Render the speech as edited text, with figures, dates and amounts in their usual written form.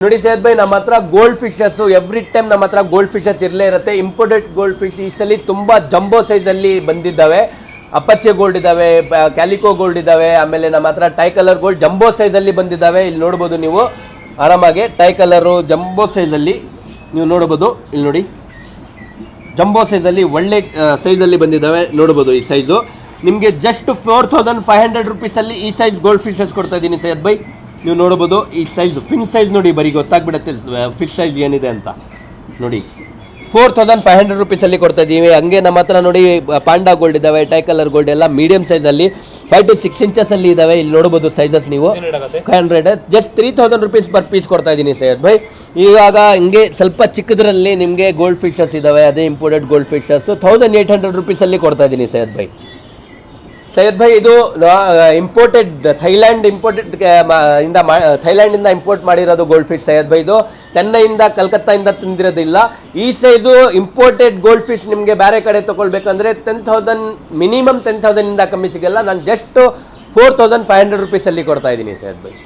ನೋಡಿ ಸೈಯದ್ ಭಾಯ್, ನಮ್ಮ ಹತ್ರ ಗೋಲ್ಡ್ ಫಿಶಸ್ ಎವ್ರಿ ಟೈಮ್ ನಮ್ಮ ಹತ್ರ ಗೋಲ್ಡ್ ಫಿಶಸ್ ಇರಲೇ ಇರುತ್ತೆ. ಇಂಪೋರ್ಟೆಡ್ ಗೋಲ್ಡ್ ಫಿಶ್ ಈ ಸಲ ತುಂಬಾ ಜಂಬೋ ಸೈಜ್ ಅಲ್ಲಿ ಬಂದಿದ್ದಾವೆ. ಅಪಚ್ಚೆ ಗೋಲ್ಡ್ ಇದಾವೆ, ಕ್ಯಾಲಿಕೋ ಗೋಲ್ಡ್ ಇದಾವೆ, ಆಮೇಲೆ ನಮ್ಮ ಹತ್ರ tie colour gold jumbo size ಅಲ್ಲಿ ಬಂದಿದ್ದಾವೆ. ಇಲ್ಲಿ ನೋಡ್ಬೋದು ನೀವು ಆರಾಮಾಗಿ ಟೈ ಕಲರು ಜಂಬೋ ಸೈಜ್ ಅಲ್ಲಿ ನೀವು ನೋಡ್ಬೋದು. ಇಲ್ಲಿ ನೋಡಿ ಜಂಬೋ ಸೈಜ್ ಅಲ್ಲಿ ಒಳ್ಳೆ ಸೈಜ್ ಅಲ್ಲಿ ಬಂದಿದ್ದಾವೆ. ನೋಡ್ಬೋದು ಈ ಸೈಜು ನಿಮಗೆ ಜಸ್ಟ್ 4500 ರುಪೀಸಲ್ಲಿ ಈ ಸೈಜ್ ಗೋಲ್ಡ್ ಫಿಶಸ್ ಕೊಡ್ತಾ ಇದ್ದೀನಿ ಸೈಯದ್ ಭಾಯ್. ನೀವು ನೋಡ್ಬೋದು ಈ ಸೈಜ್ ಫಿನ್ ಸೈಜ್ ನೋಡಿ, ಬರೀ ಗೊತ್ತಾಗ್ಬಿಡುತ್ತೆ ಫಿಶ್ ಸೈಜ್ ಏನಿದೆ ಅಂತ. ನೋಡಿ 4500 ರುಪೀಸಲ್ಲಿ ಕೊಡ್ತಾ ಇದ್ದೀವಿ. ಹಂಗೆ ನಮ್ಮ ಹತ್ರ ನೋಡಿ ಪಾಂಡಾ ಗೋಲ್ಡ್ ಇದ್ದಾವೆ, ಟೈ ಕಲರ್ ಗೋಲ್ಡ್ ಎಲ್ಲ ಮೀಡಿಯಂ ಸೈಜಲ್ಲಿ 5 to 6 ಇಂಚಸಲ್ಲಿ ಇದ್ದಾವೆ. ಇಲ್ಲಿ ನೋಡ್ಬೋದು ಸೈಜಸ್ ನೀವು 500 ಜಸ್ಟ್ 3000 ರುಪೀಸ್ ಪರ್ ಪೀಸ್ ಕೊಡ್ತಾ ಇದ್ದೀನಿ ಸೈಯದ್ ಭಾಯ್. ಇವಾಗ ಹಿಂಗೆ ಸ್ವಲ್ಪ ಚಿಕ್ಕದ್ರಲ್ಲಿ ನಿಮಗೆ ಗೋಲ್ಡ್ ಫಿಶಸ್ ಇದ್ದಾವೆ, ಅದೇ ಇಂಪೋರ್ಟೆಡ್ ಗೋಲ್ಡ್ ಫಿಶಸ್ 1800 ರುಪೀಸಲ್ಲಿ ಕೊಡ್ತಾ ಇದ್ದೀನಿ ಸೈಯದ್ ಭಾಯ್. ಸೈಯದ್ ಭಾಯ್, ಇದು ಇಂಪೋರ್ಟೆಡ್ ಥೈಲ್ಯಾಂಡ್ ಥೈಲ್ಯಾಂಡಿಂದ ಇಂಪೋರ್ಟ್ ಮಾಡಿರೋದು ಗೋಲ್ಡ್ ಫಿಶ್ ಸೈಯದ್ ಭಾಯ್. ಇದು ಚೆನ್ನೈಯಿಂದ ಕಲ್ಕತ್ತಾಯಿಂದ ತಂದಿರೋದಿಲ್ಲ. ಈ ಸೈಜು ಇಂಪೋರ್ಟೆಡ್ ಗೋಲ್ಡ್ ಫಿಶ್ ನಿಮಗೆ ಬೇರೆ ಕಡೆ ತೊಗೊಳ್ಬೇಕಂದ್ರೆ 10,000 ಮಿನಿಮಮ್ 10,000 ಇಂದ ಕಮ್ಮಿ ಸಿಗಲ್ಲ. ನಾನು ಜಸ್ಟ್ 4500 ರುಪೀಸಲ್ಲಿ ಕೊಡ್ತಾ ಇದ್ದೀನಿ ಸೈಯದ್ ಭಾಯ್.